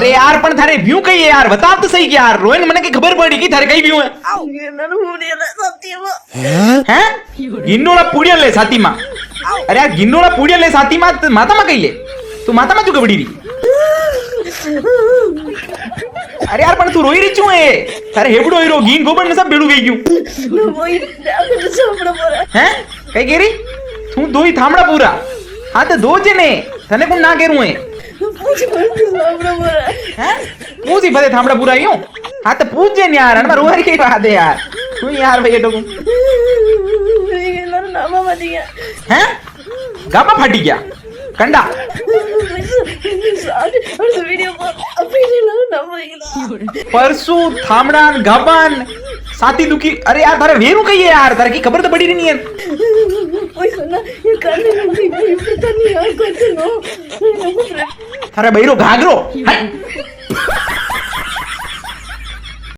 अरे यार पण थारे व्यू कही है यार बता तो सही यार रोहन મને કે ખબર પડી કે થારે કઈ વ્યू है हैं गिन्नोला पुड़िया ले साथीमा अरे यार गिन्नोला पुड़िया લે સાતીમાં માતામાં કઈ લે તું માતામાં તું ગબડી રહી अरे यार પણ તું રોઈ રહી છું એ તારે હેબડો હીરો ગીન ગોબર ને સબ બેડું ગઈ ગયું હે કઈ કેરી તું દોઈ થામડા પૂરા હા તો દો છે ને તને કોણ ના કેરું હે हैं पूछी बदे थामड़ा पूरा यूं हाँ तो पूछ जे यार अनवर रोहरी की बात है यार तू यार भैया तो हैं गापा फटी गया कंडा परसू थामड़ान गाबान साथी दुखी अरे यार थारे वेरू कही है यार तारे की खबर तो पड़ी नहीं है थारे बहिरो घाघरो